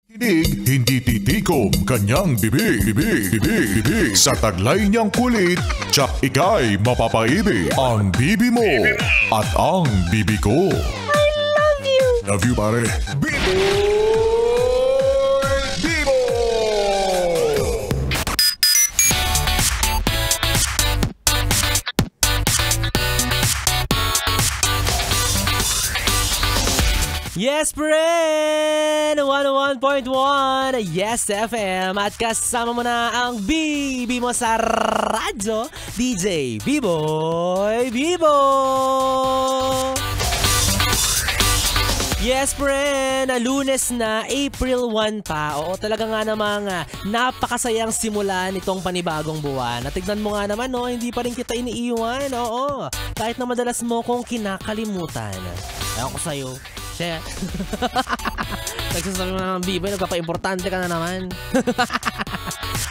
Kinig, hindi titikom kanyang bibig. Sa taglay niyang kulit, tsak ika'y mapapaibig. Ang bibi mo at ang bibi ko. I love you! Love you, pare. Bibo! Bibo! Yes, friend! 101.1 Yes FM at kasama mo na ang bibi mo sa radyo, DJ B-Boy Bibo! Yes, friend! Lunes na, April 1 pa. Oo, talaga nga namang napakasayang simula nitong panibagong buwan. Natignan mo nga naman, no, hindi pa rin kita iniiwan. Oo, kahit na madalas mo kong kinakalimutan. Ewan ko sa'yo. Siya. Nagsasabi mo na ng bibo, nagpapa-importante ka na naman.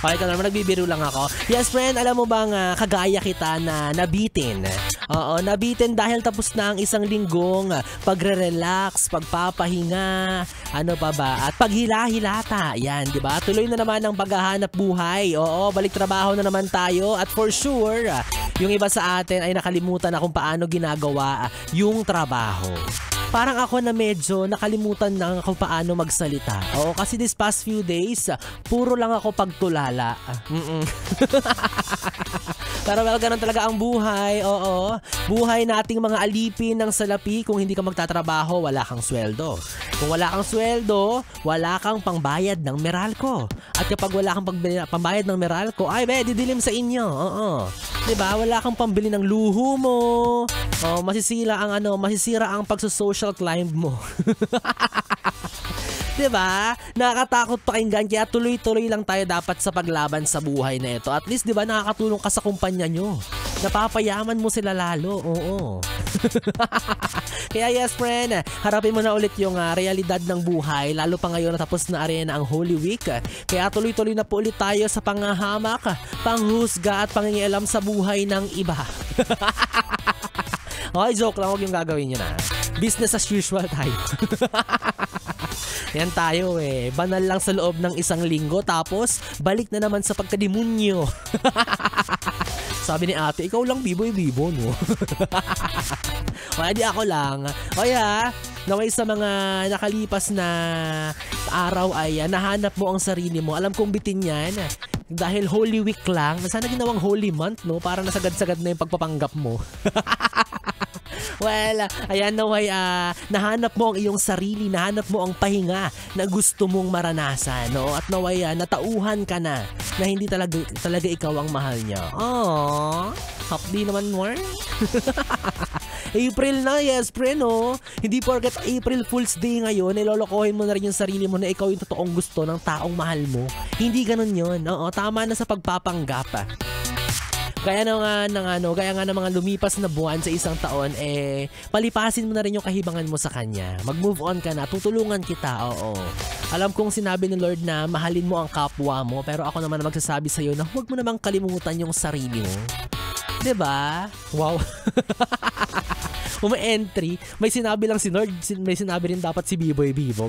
Okay ka naman, nagbibiro lang ako. Yes, friend, alam mo bang kagaya kita na nabitin? Oo, nabitin dahil tapos na ang isang linggong pagre-relax, pagpapahinga, ano pa ba, at paghila-hilata. Yan, di ba? Tuloy na naman ang paghahanap buhay. Oo, balik trabaho na naman tayo at for sure, yung iba sa atin ay nakalimutan na kung paano ginagawa yung trabaho. Parang ako na medyo nakalimutan na kung paano magsalita. Oo, kasi this past few days, puro lang ako pagtulala. Pero well, ganun talaga ang buhay. Oo, buhay nating mga alipin ng salapi. Kung hindi ka magtatrabaho, wala kang sweldo. Kung wala kang sweldo, wala kang pangbayad ng Meralco. At kapag wala kang pambayad ng Meralco, ay be, didilim sa inyo. Oo. 'Di ba? Wala kang pambili ng luho mo. Oh, masisira ang pagso-social climb mo. 'Di ba? Nakakatakot pakinggan kaya tuloy-tuloy lang tayo dapat sa paglaban sa buhay na ito. At least 'di ba nakakatulong ka sa kumpanya nyo. Napapayaman mo sila lalo. Oo. Kaya yes, friend, harapin mo na ulit yung realidad ng buhay, lalo pa ngayon natapos na arena ang Holy Week. Kaya tuloy-tuloy na po ulit tayo sa panghahamak, panghusga at pangingialam sa buhay ng iba. Okay, joke lang, huwag yung gagawin nyo na. Business as usual tayo. Yan tayo eh. Banal lang sa loob ng isang linggo tapos balik na naman sa pagkadimunyo. Sabi ni ate, ikaw lang biboy-bibo, no? Kaya di ako lang. Kaya, naway sa mga nakalipas na araw ay nahanap mo ang sarili mo. Alam kong bitin yan. Dahil Holy Week lang. Sana ginawang Holy Month, no? Para nasagad-sagad na yung pagpapanggap mo. Well, ayan naway, nahanap mo ang iyong sarili, nahanap mo ang pahinga na gusto mong maranasan, no? At naway, natauhan ka na hindi talaga ikaw ang mahal niya. Aww, hapdi naman more. April na, yes, pre, no? Hindi porket April Fool's Day ngayon, ilolokohin mo na rin yung sarili mo na ikaw yung totoong gusto ng taong mahal mo. Hindi ganun yun. Oo, tama na sa pagpapanggap. Kaya nga ng mga lumipas na buwan sa isang taon, palipasin mo na rin yung kahibangan mo sa kanya. Mag-move on ka na, tutulungan kita, oo. Alam kong sinabi ni Lord na mahalin mo ang kapwa mo, pero ako naman magsasabi sa'yo na huwag mo namang kalimutan yung sarili mo. 'Di ba? Wow. Entry, may sinabi lang si Lord, may sinabi rin dapat si B-Boy Bibo.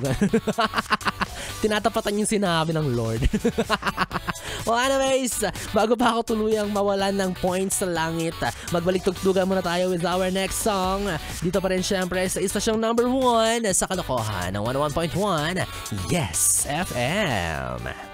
Tinatapatan yung sinabi ng Lord. Well, anyways, bago pa ako tuluyang mawalan ng points sa langit, magbalik tugtugan muna tayo with our next song. Dito pa rin syempre sa istasyong number 1 sa kalokohan ng 101.1 Yes FM.